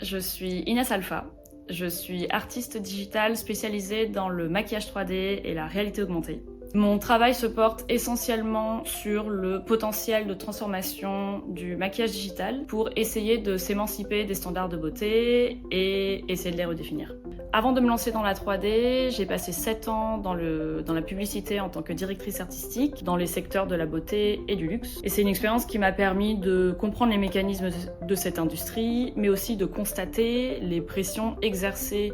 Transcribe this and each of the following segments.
Je suis Inès Alpha. Je suis artiste digitale spécialisée dans le maquillage 3D et la réalité augmentée. Mon travail se porte essentiellement sur le potentiel de transformation du maquillage digital pour essayer de s'émanciper des standards de beauté et essayer de les redéfinir. Avant de me lancer dans la 3D, j'ai passé 7 ans dans la publicité en tant que directrice artistique, dans les secteurs de la beauté et du luxe. Et c'est une expérience qui m'a permis de comprendre les mécanismes de cette industrie, mais aussi de constater les pressions exercées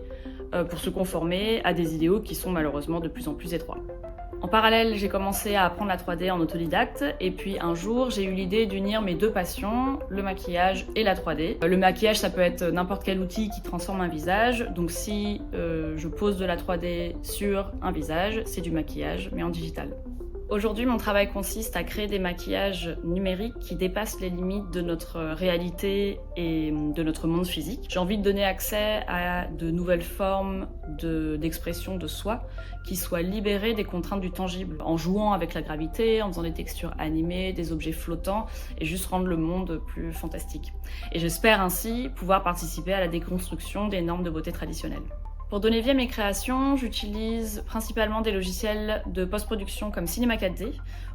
pour se conformer à des idéaux qui sont malheureusement de plus en plus étroits. En parallèle, j'ai commencé à apprendre la 3D en autodidacte et puis un jour, j'ai eu l'idée d'unir mes deux passions, le maquillage et la 3D. Le maquillage, ça peut être n'importe quel outil qui transforme un visage. Donc si je pose de la 3D sur un visage, c'est du maquillage, mais en digital. Aujourd'hui, mon travail consiste à créer des maquillages numériques qui dépassent les limites de notre réalité et de notre monde physique. J'ai envie de donner accès à de nouvelles formes d'expression de soi qui soient libérées des contraintes du tangible, en jouant avec la gravité, en faisant des textures animées, des objets flottants et juste rendre le monde plus fantastique. Et j'espère ainsi pouvoir participer à la déconstruction des normes de beauté traditionnelles. Pour donner vie à mes créations, j'utilise principalement des logiciels de post-production comme Cinema 4D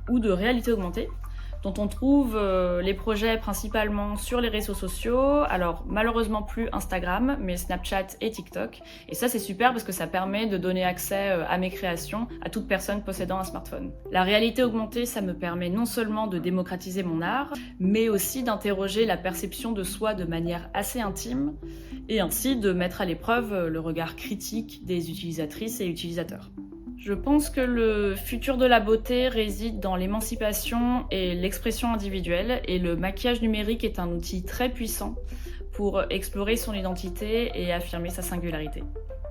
ou de réalité augmentée, dont on trouve les projets principalement sur les réseaux sociaux, alors malheureusement plus Instagram, mais Snapchat et TikTok. Et ça c'est super parce que ça permet de donner accès à mes créations à toute personne possédant un smartphone. La réalité augmentée, ça me permet non seulement de démocratiser mon art, mais aussi d'interroger la perception de soi de manière assez intime, et ainsi de mettre à l'épreuve le regard critique des utilisatrices et utilisateurs. Je pense que le futur de la beauté réside dans l'émancipation et l'expression individuelle, et le maquillage numérique est un outil très puissant pour explorer son identité et affirmer sa singularité.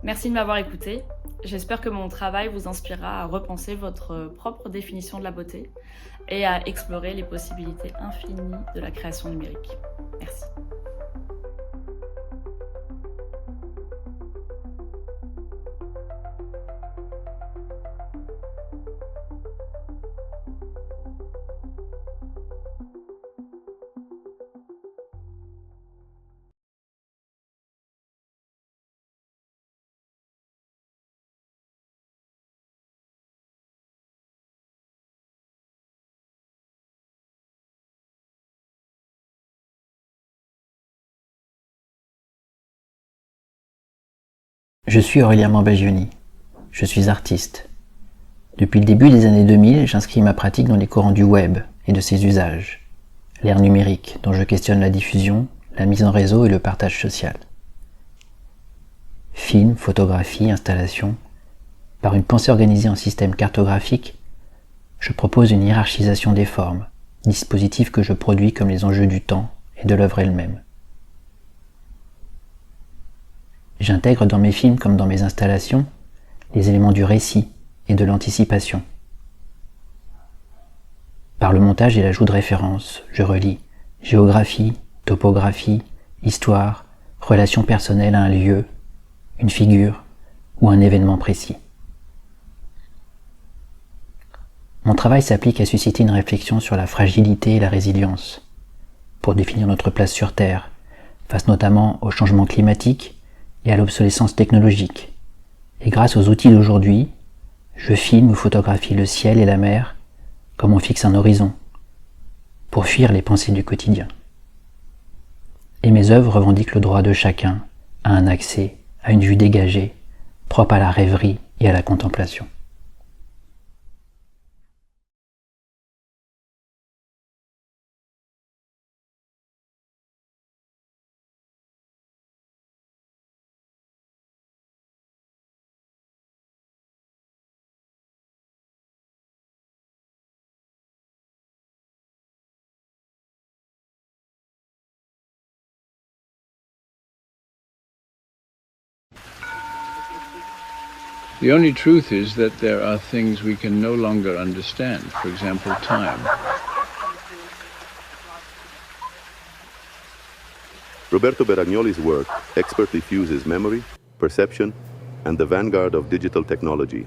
Merci de m'avoir écouté. J'espère que mon travail vous inspirera à repenser votre propre définition de la beauté et à explorer les possibilités infinies de la création numérique. Merci. Je suis Aurélien Mambagioni. Je suis artiste. Depuis le début des années 2000, j'inscris ma pratique dans les courants du web et de ses usages. L'ère numérique, dont je questionne la diffusion, la mise en réseau et le partage social. Film, photographie, installation. Par une pensée organisée en système cartographique, je propose une hiérarchisation des formes, dispositif que je produis comme les enjeux du temps et de l'œuvre elle-même. J'intègre dans mes films comme dans mes installations les éléments du récit et de l'anticipation. Par le montage et l'ajout de références, je relie géographie, topographie, histoire, relation personnelle à un lieu, une figure ou un événement précis. Mon travail s'applique à susciter une réflexion sur la fragilité et la résilience, pour définir notre place sur Terre, face notamment au changement climatique et à l'obsolescence technologique. Et grâce aux outils d'aujourd'hui, je filme ou photographie le ciel et la mer comme on fixe un horizon, pour fuir les pensées du quotidien. Et mes œuvres revendiquent le droit de chacun à un accès, à une vue dégagée, propre à la rêverie et à la contemplation. The only truth is that there are things we can no longer understand, for example, time. Roberto Beragnoli's work expertly fuses memory, perception, and the vanguard of digital technology.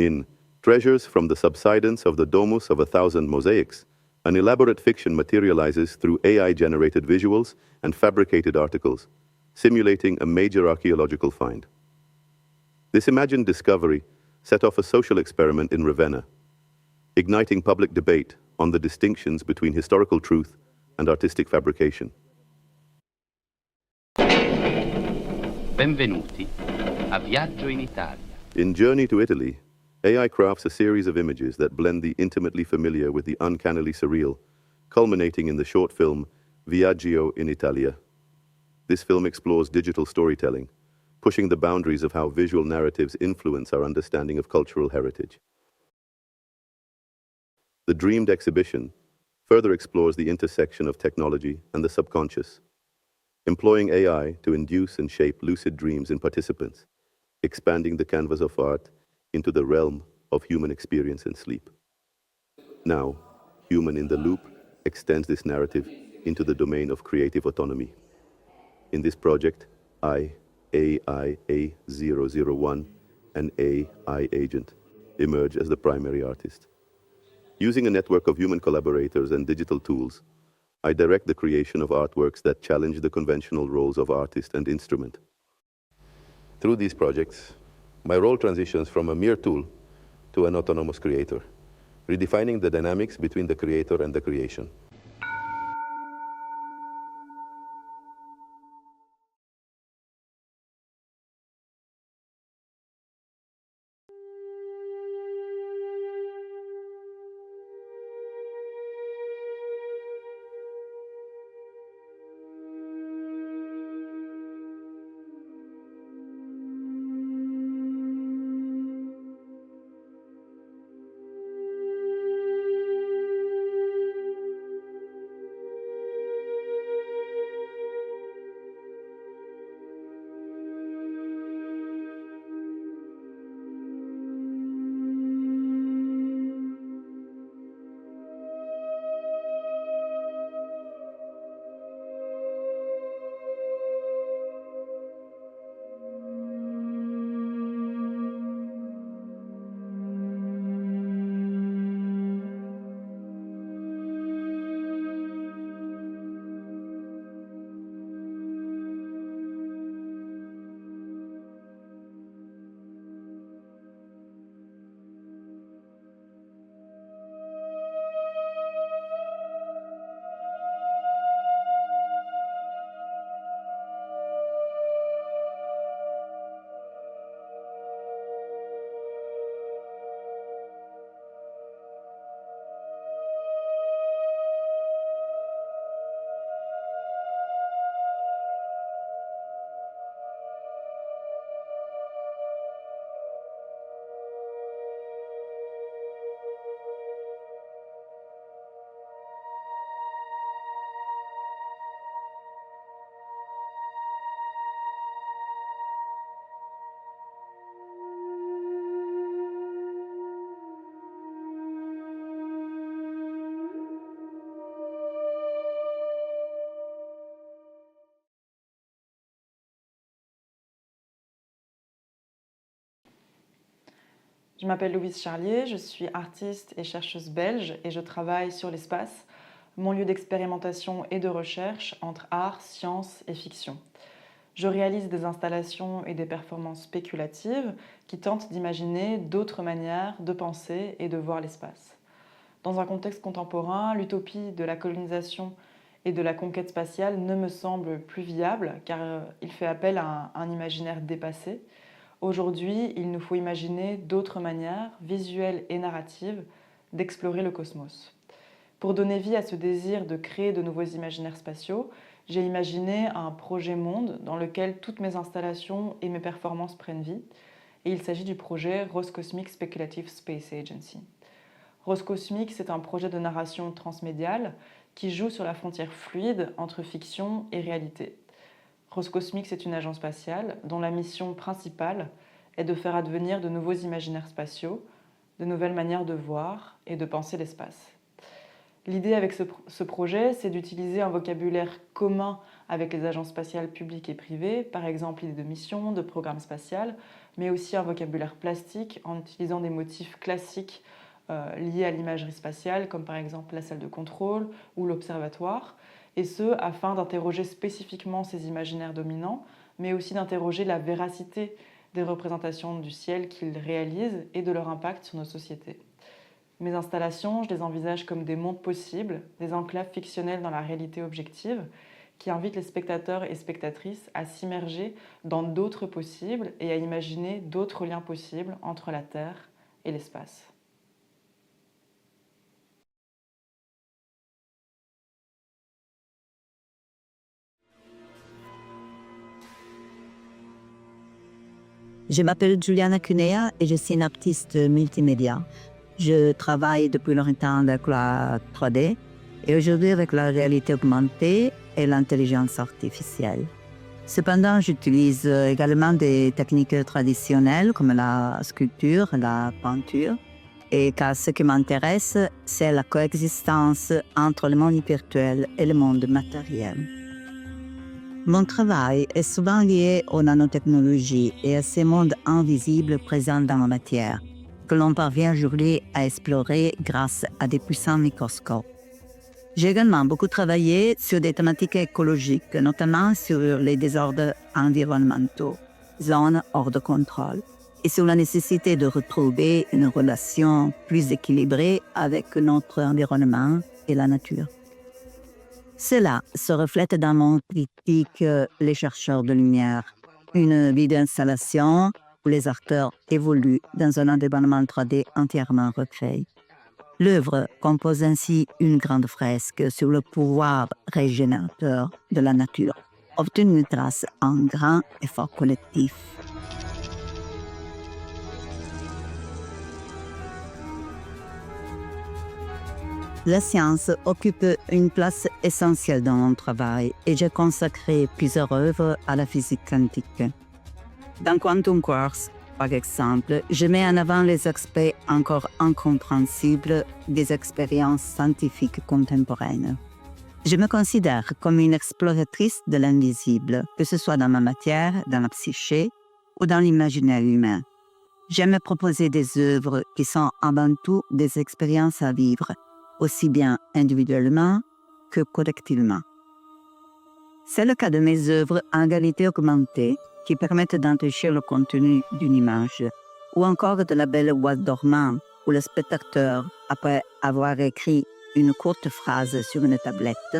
In Treasures from the Subsidence of the Domus of a Thousand Mosaics, An elaborate fiction materializes through AI-generated visuals and fabricated articles, simulating a major archaeological find. This imagined discovery set off a social experiment in Ravenna, igniting public debate on the distinctions between historical truth and artistic fabrication. Benvenuti a Viaggio in Italia. In Journey to Italy, AI crafts a series of images that blend the intimately familiar with the uncannily surreal, culminating in the short film Viaggio in Italia. This film explores digital storytelling, pushing the boundaries of how visual narratives influence our understanding of cultural heritage. The Dreamed exhibition further explores the intersection of technology and the subconscious, employing AI to induce and shape lucid dreams in participants, expanding the canvas of art into the realm of human experience and sleep. Now, Human in the Loop extends this narrative into the domain of creative autonomy. In this project, AI-A001, an AI agent, emerge as the primary artist. Using a network of human collaborators and digital tools, I direct the creation of artworks that challenge the conventional roles of artist and instrument. Through these projects, my role transitions from a mere tool to an autonomous creator, redefining the dynamics between the creator and the creation. Je m'appelle Louise Charlier, je suis artiste et chercheuse belge et je travaille sur l'espace, mon lieu d'expérimentation et de recherche entre art, science et fiction. Je réalise des installations et des performances spéculatives qui tentent d'imaginer d'autres manières de penser et de voir l'espace. Dans un contexte contemporain, l'utopie de la colonisation et de la conquête spatiale ne me semble plus viable car il fait appel à un imaginaire dépassé. Aujourd'hui, il nous faut imaginer d'autres manières, visuelles et narratives, d'explorer le cosmos. Pour donner vie à ce désir de créer de nouveaux imaginaires spatiaux, j'ai imaginé un projet monde dans lequel toutes mes installations et mes performances prennent vie. Et il s'agit du projet Roscosmic Speculative Space Agency. Roscosmic, c'est un projet de narration transmédiale qui joue sur la frontière fluide entre fiction et réalité. Roscosmic, c'est une agence spatiale dont la mission principale est de faire advenir de nouveaux imaginaires spatiaux, de nouvelles manières de voir et de penser l'espace. L'idée avec ce projet, c'est d'utiliser un vocabulaire commun avec les agences spatiales publiques et privées, par exemple l'idée de mission, de programme spatial, mais aussi un vocabulaire plastique en utilisant des motifs classiques liées à l'imagerie spatiale, comme par exemple la salle de contrôle ou l'observatoire, et ce, afin d'interroger spécifiquement ces imaginaires dominants, mais aussi d'interroger la véracité des représentations du ciel qu'ils réalisent et de leur impact sur nos sociétés. Mes installations, je les envisage comme des mondes possibles, des enclaves fictionnelles dans la réalité objective, qui invitent les spectateurs et spectatrices à s'immerger dans d'autres possibles et à imaginer d'autres liens possibles entre la Terre et l'espace. Je m'appelle Juliana Cunea et je suis une artiste multimédia. Je travaille depuis longtemps avec la 3D et aujourd'hui avec la réalité augmentée et l'intelligence artificielle. Cependant, j'utilise également des techniques traditionnelles comme la sculpture, la peinture, et car ce qui m'intéresse, c'est la coexistence entre le monde virtuel et le monde matériel. Mon travail est souvent lié aux nanotechnologies et à ces mondes invisibles présents dans la matière, que l'on parvient aujourd'hui à explorer grâce à des puissants microscopes. J'ai également beaucoup travaillé sur des thématiques écologiques, notamment sur les désordres environnementaux, zones hors de contrôle, et sur la nécessité de retrouver une relation plus équilibrée avec notre environnement et la nature. Cela se reflète dans mon critique Les chercheurs de lumière, une vidéo-installation où les acteurs évoluent dans un environnement 3D entièrement recréé. L'œuvre compose ainsi une grande fresque sur le pouvoir régénérateur de la nature, obtenue grâce à un grand effort collectif. La science occupe une place essentielle dans mon travail et j'ai consacré plusieurs œuvres à la physique quantique. Dans Quantum Quarks, par exemple, je mets en avant les aspects encore incompréhensibles des expériences scientifiques contemporaines. Je me considère comme une exploratrice de l'invisible, que ce soit dans ma matière, dans la psyché ou dans l'imaginaire humain. J'aime proposer des œuvres qui sont avant tout des expériences à vivre, aussi bien individuellement que collectivement. C'est le cas de mes œuvres en réalité augmentée qui permettent d'enrichir le contenu d'une image, ou encore de la belle boîte dormant où le spectateur, après avoir écrit une courte phrase sur une tablette,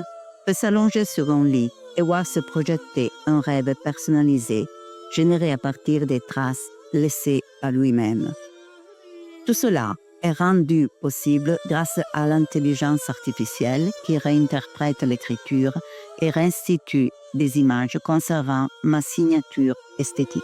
peut s'allonger sur un lit et voir se projeter un rêve personnalisé, généré à partir des traces laissées par lui-même. Tout cela est rendu possible grâce à l'intelligence artificielle qui réinterprète l'écriture et restitue des images conservant ma signature esthétique.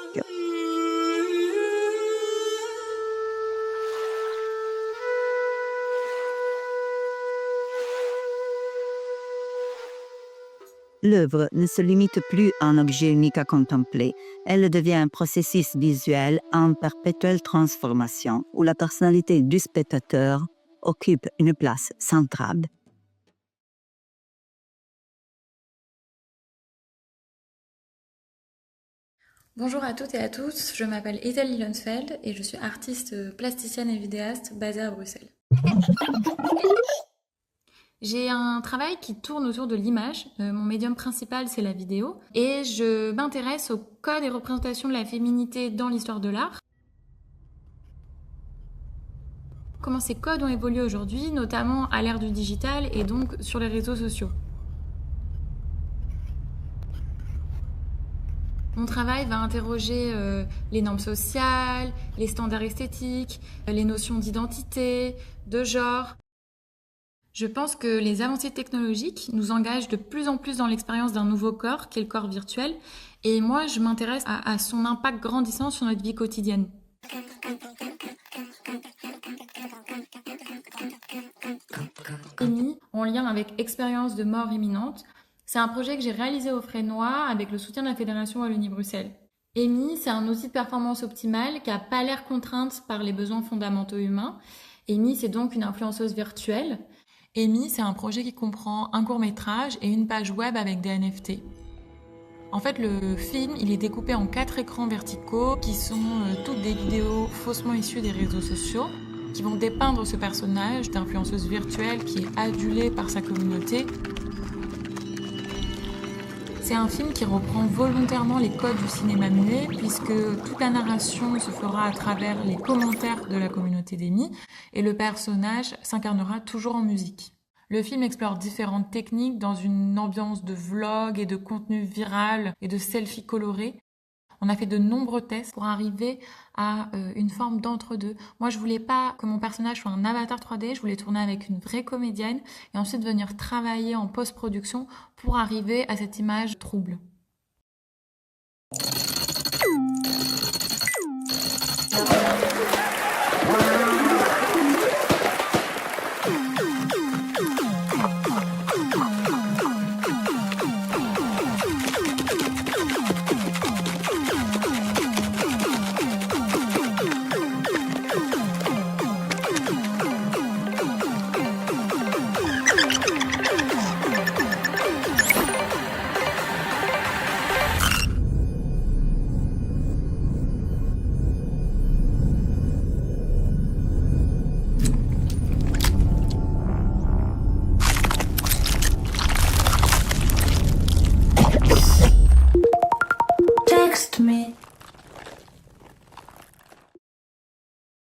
L'œuvre ne se limite plus à un objet unique à contempler. Elle devient un processus visuel en perpétuelle transformation où la personnalité du spectateur occupe une place centrale. Bonjour à toutes et à tous, je m'appelle Ethel Lillensfeld et je suis artiste plasticienne et vidéaste basée à Bruxelles. J'ai un travail qui tourne autour de l'image. Mon médium principal, c'est la vidéo. Et je m'intéresse aux codes et représentations de la féminité dans l'histoire de l'art. Comment ces codes ont évolué aujourd'hui, notamment à l'ère du digital et donc sur les réseaux sociaux. Mon travail va interroger les normes sociales, les standards esthétiques, les notions d'identité, de genre. Je pense que les avancées technologiques nous engagent de plus en plus dans l'expérience d'un nouveau corps, qui est le corps virtuel. Et moi, je m'intéresse à son impact grandissant sur notre vie quotidienne. EMI, en lien avec Expérience de mort imminente, c'est un projet que j'ai réalisé au Frénois avec le soutien de la Fédération Wallonie-Bruxelles. EMI, c'est un outil de performance optimale qui n'a pas l'air contrainte par les besoins fondamentaux humains. EMI, c'est donc une influenceuse virtuelle. EMI, c'est un projet qui comprend un court-métrage et une page web avec des NFT. En fait, le film, il est découpé en 4 écrans verticaux qui sont toutes des vidéos faussement issues des réseaux sociaux. qui vont dépeindre ce personnage d'influenceuse virtuelle qui est adulée par sa communauté. C'est un film qui reprend volontairement les codes du cinéma muet, puisque toute la narration se fera à travers les commentaires de la communauté d'Amy, et le personnage s'incarnera toujours en musique. Le film explore différentes techniques dans une ambiance de vlog et de contenu viral et de selfies colorés. On a fait de nombreux tests pour arriver à une forme d'entre-deux. Moi, je voulais pas que mon personnage soit un avatar 3D, je voulais tourner avec une vraie comédienne et ensuite venir travailler en post-production pour arriver à cette image trouble.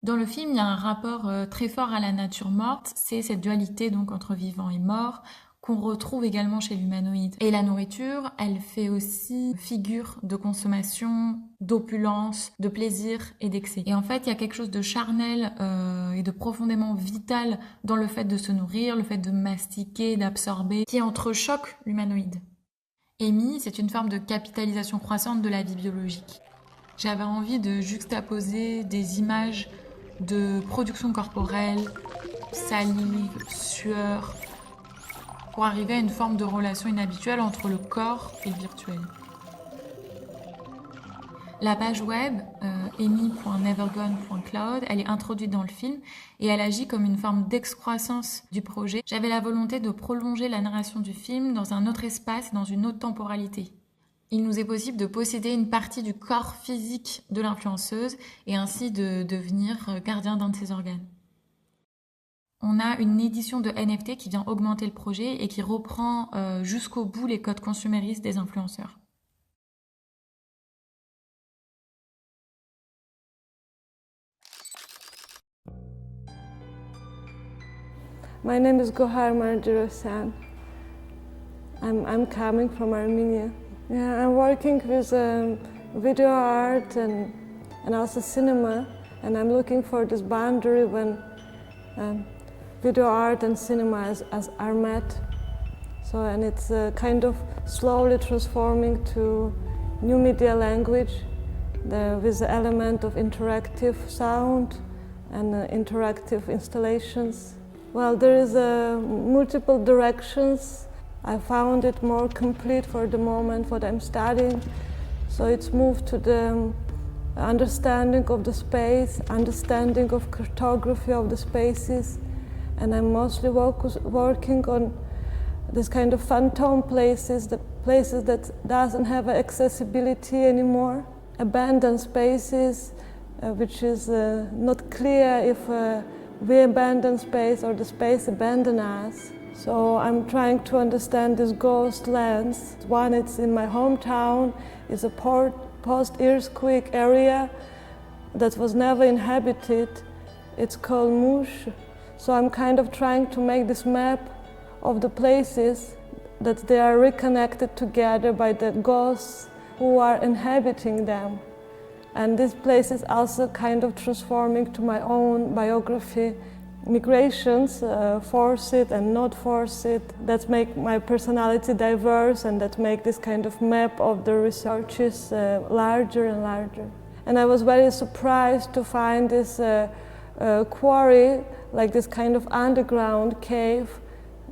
Dans le film, il y a un rapport très fort à la nature morte, c'est cette dualité donc entre vivant et mort qu'on retrouve également chez l'humanoïde. Et la nourriture, elle fait aussi figure de consommation, d'opulence, de plaisir et d'excès. Et en fait, il y a quelque chose de charnel et de profondément vital dans le fait de se nourrir, le fait de mastiquer, d'absorber, qui entrechoque l'humanoïde. Amy, c'est une forme de capitalisation croissante de la vie biologique. J'avais envie de juxtaposer des images de production corporelle, salive, sueur, pour arriver à une forme de relation inhabituelle entre le corps et le virtuel. La page web, amy.nevergone.cloud, elle est introduite dans le film et elle agit comme une forme d'excroissance du projet. J'avais la volonté de prolonger la narration du film dans un autre espace, dans une autre temporalité. Il nous est possible de posséder une partie du corps physique de l'influenceuse et ainsi de devenir gardien d'un de ses organes. On a une édition de NFT qui vient augmenter le projet et qui reprend jusqu'au bout les codes consuméristes des influenceurs. My name is Gohar Marjirosyan. I'm coming from Armenia. Yeah, I'm working with video art and also cinema, and I'm looking for this boundary when video art and cinema are met. So, and it's kind of slowly transforming to new media language with the element of interactive sound and interactive installations. Well, there is multiple directions. I found it more complete for the moment what I'm studying. So it's moved to the understanding of the space, understanding of cartography of the spaces, and I'm mostly working on this kind of phantom places, the places that doesn't have accessibility anymore, abandoned spaces, which is not clear if we abandon space or the space abandon us. So I'm trying to understand these ghost lands. One, it's in my hometown, is a post-earthquake area that was never inhabited. It's called Mush. So I'm kind of trying to make this map of the places that they are reconnected together by the ghosts who are inhabiting them. And this place is also kind of transforming to my own biography. Migrations, forced and not forced, that make my personality diverse and that make this kind of map of the researches larger and larger. And I was very surprised to find this quarry, like this kind of underground cave,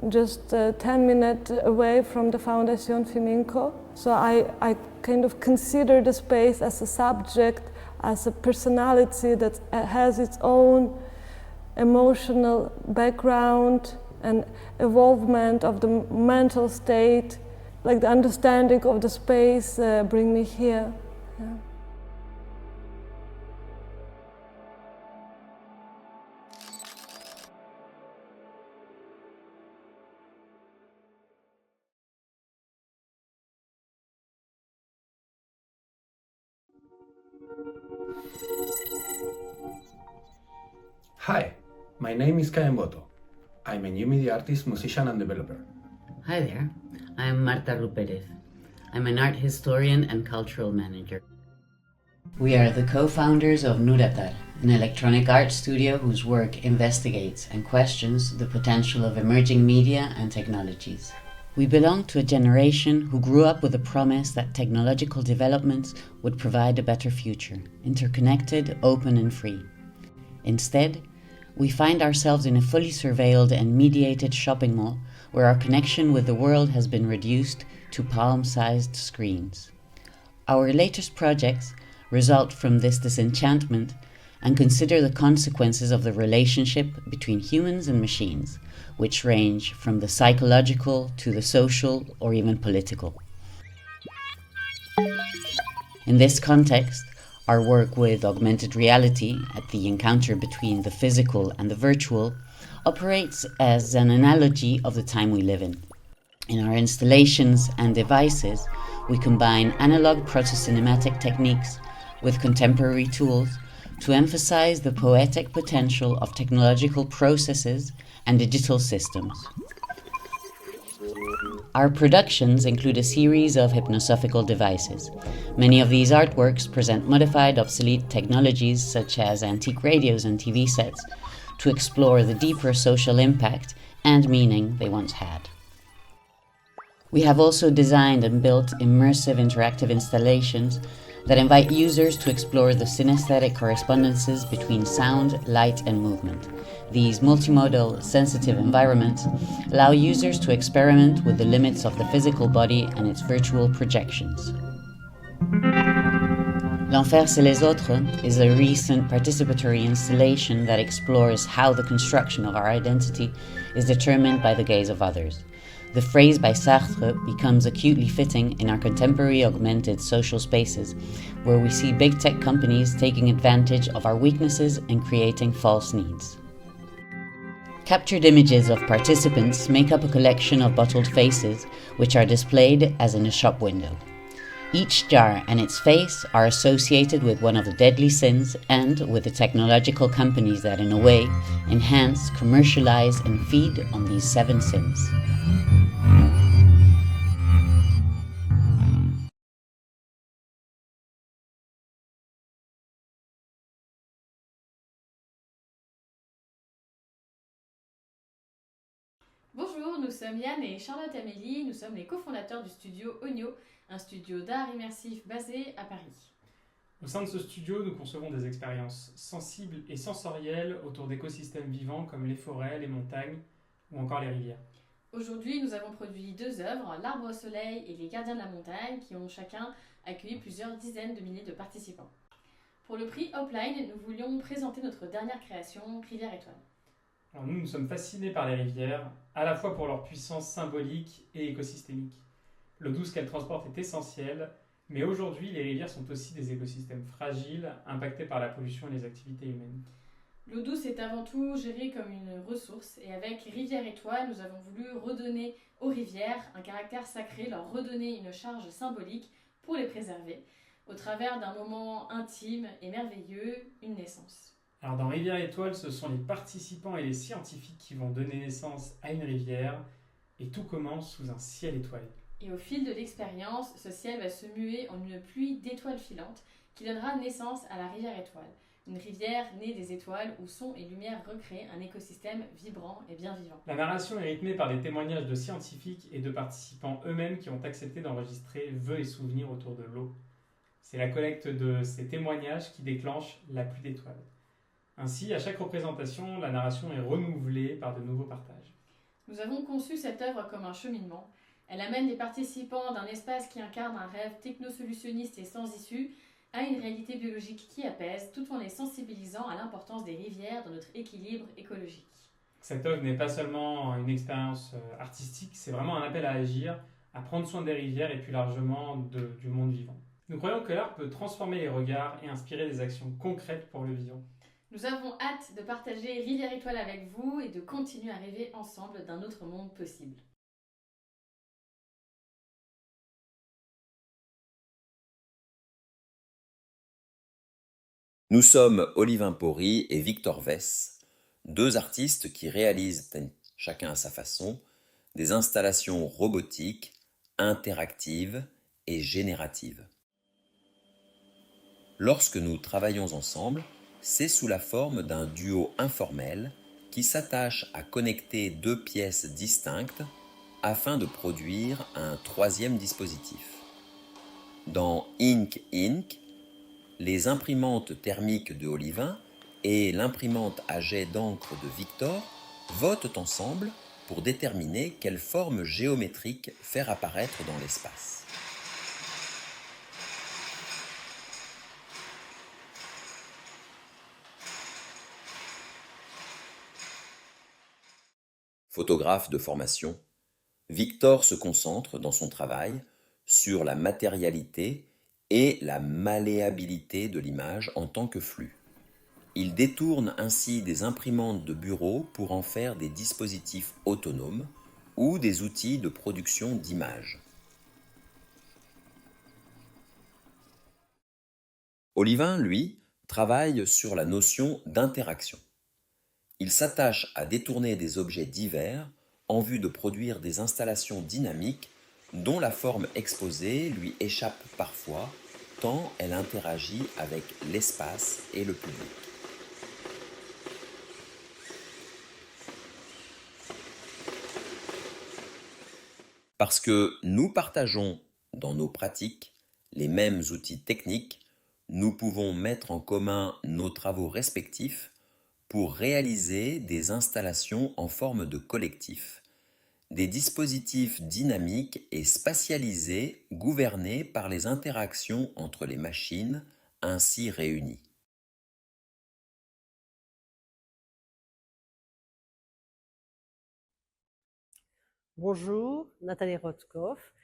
just 10 minutes away from the Fundación Fiminco. So I kind of consider the space as a subject, as a personality that has its own emotional background and evolvement of the mental state, like the understanding of the space bring me here. Yeah. Hi, my name is Kayamboto. I'm a new media artist, musician, and developer. Hi there, I'm Marta Ruperez. I'm an art historian and cultural manager. We are the co-founders of Nuratar, an electronic art studio whose work investigates and questions the potential of emerging media and technologies. We belong to a generation who grew up with the promise that technological developments would provide a better future, interconnected, open and free. Instead, we find ourselves in a fully surveilled and mediated shopping mall where our connection with the world has been reduced to palm-sized screens. Our latest projects result from this disenchantment and consider the consequences of the relationship between humans and machines, which range from the psychological to the social or even political. In this context, our work with augmented reality at the encounter between the physical and the virtual operates as an analogy of the time we live in. In our installations and devices, we combine analog proto-cinematic techniques with contemporary tools to emphasize the poetic potential of technological processes and digital systems. Our productions include a series of hypnosophical devices. Many of these artworks present modified, obsolete technologies such as antique radios and TV sets to explore the deeper social impact and meaning they once had. We have also designed and built immersive interactive installations that invite users to explore the synesthetic correspondences between sound, light, and movement. These multimodal, sensitive environments allow users to experiment with the limits of the physical body and its virtual projections. L'Enfer c'est les autres is a recent participatory installation that explores how the construction of our identity is determined by the gaze of others. The phrase by Sartre becomes acutely fitting in our contemporary augmented social spaces, where we see big tech companies taking advantage of our weaknesses and creating false needs. Captured images of participants make up a collection of bottled faces, which are displayed as in a shop window. Each jar and its face are associated with one of the deadly sins and with the technological companies that, in a way, enhance, commercialize, and feed on these 7 sins. Bonjour, nous sommes Yann et Charlotte Amélie, nous sommes les cofondateurs du studio Onio, un studio d'art immersif basé à Paris. Au sein de ce studio, nous concevons des expériences sensibles et sensorielles autour d'écosystèmes vivants comme les forêts, les montagnes ou encore les rivières. Aujourd'hui, nous avons produit 2 œuvres, L'Arbre au Soleil et Les Gardiens de la Montagne, qui ont chacun accueilli plusieurs dizaines de milliers de participants. Pour le prix Hopline, nous voulions présenter notre dernière création, Rivière Étoile. Alors nous sommes fascinés par les rivières, à la fois pour leur puissance symbolique et écosystémique. L'eau douce qu'elles transportent est essentielle, mais aujourd'hui, les rivières sont aussi des écosystèmes fragiles, impactés par la pollution et les activités humaines. L'eau douce est avant tout gérée comme une ressource, et avec Rivière Étoile, nous avons voulu redonner aux rivières un caractère sacré, leur redonner une charge symbolique pour les préserver, au travers d'un moment intime et merveilleux, une naissance. Alors dans Rivière Étoile, ce sont les participants et les scientifiques qui vont donner naissance à une rivière, et tout commence sous un ciel étoilé. Et au fil de l'expérience, ce ciel va se muer en une pluie d'étoiles filantes qui donnera naissance à la Rivière Étoile, une rivière née des étoiles où son et lumière recréent un écosystème vibrant et bien vivant. La narration est rythmée par des témoignages de scientifiques et de participants eux-mêmes qui ont accepté d'enregistrer vœux et souvenirs autour de l'eau. C'est la collecte de ces témoignages qui déclenche la pluie d'étoiles. Ainsi, à chaque représentation, la narration est renouvelée par de nouveaux partages. Nous avons conçu cette œuvre comme un cheminement. Elle amène les participants d'un espace qui incarne un rêve technosolutionniste et sans issue à une réalité biologique qui apaise, tout en les sensibilisant à l'importance des rivières dans notre équilibre écologique. Cette œuvre n'est pas seulement une expérience artistique, c'est vraiment un appel à agir, à prendre soin des rivières et plus largement du monde vivant. Nous croyons que l'art peut transformer les regards et inspirer des actions concrètes pour le vivant. Nous avons hâte de partager Rivière Étoile avec vous et de continuer à rêver ensemble d'un autre monde possible. Nous sommes Olivin Pori et Victor Vess. deux artistes qui réalisent, chacun à sa façon, des installations robotiques, interactives et génératives. Lorsque nous travaillons ensemble, c'est sous la forme d'un duo informel qui s'attache à connecter deux pièces distinctes afin de produire un troisième dispositif. Dans Ink Ink, les imprimantes thermiques de Olivin et l'imprimante à jet d'encre de Victor votent ensemble pour déterminer quelle forme géométrique faire apparaître dans l'espace. Photographe de formation, Victor se concentre dans son travail sur la matérialité et la malléabilité de l'image en tant que flux. Il détourne ainsi des imprimantes de bureau pour en faire des dispositifs autonomes ou des outils de production d'images. Olivin, lui, travaille sur la notion d'interaction. Il s'attache à détourner des objets divers en vue de produire des installations dynamiques dont la forme exposée lui échappe parfois tant elle interagit avec l'espace et le public. Parce que nous partageons dans nos pratiques les mêmes outils techniques, nous pouvons mettre en commun nos travaux respectifs pour réaliser des installations en forme de collectif, des dispositifs dynamiques et spatialisés gouvernés par les interactions entre les machines ainsi réunies. Bonjour, Nathalie Rothkopf,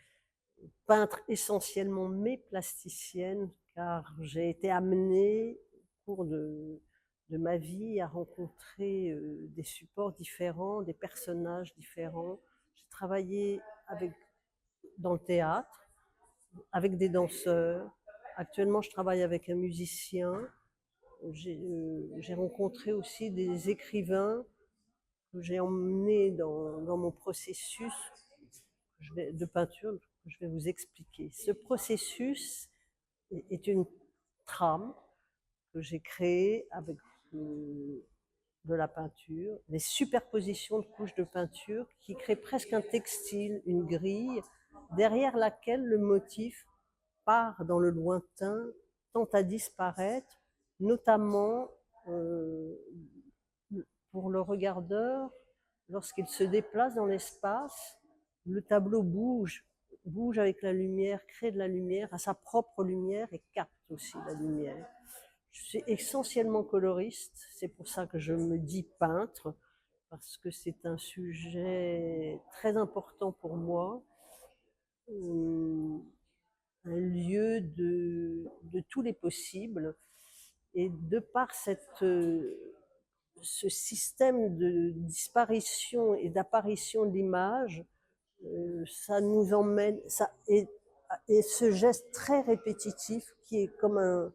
peintre essentiellement mais plasticienne, car j'ai été amenée au cours de ma vie à rencontrer des supports différents, des personnages différents. J'ai travaillé dans le théâtre, avec des danseurs. Actuellement, je travaille avec un musicien. J'ai rencontré aussi des écrivains que j'ai emmenés dans mon processus de peinture que je vais vous expliquer. Ce processus est une trame que j'ai créée avec de la peinture, des superpositions de couches de peinture qui créent presque un textile, une grille, derrière laquelle le motif part dans le lointain, tend à disparaître, notamment pour le regardeur, lorsqu'il se déplace dans l'espace, le tableau bouge avec la lumière, crée de la lumière, a sa propre lumière et capte aussi la lumière. Je suis essentiellement coloriste, c'est pour ça que je me dis peintre, parce que c'est un sujet très important pour moi, un lieu de tous les possibles, et de par ce système de disparition et d'apparition de l'image, ça nous emmène, et ce geste très répétitif qui est comme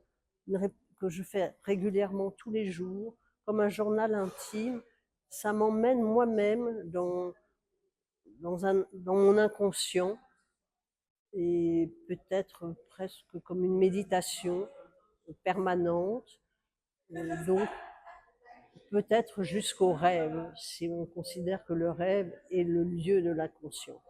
que je fais régulièrement tous les jours, comme un journal intime, ça m'emmène moi-même dans mon inconscient, et peut-être presque comme une méditation permanente, donc peut-être jusqu'au rêve, si on considère que le rêve est le lieu de l'inconscient.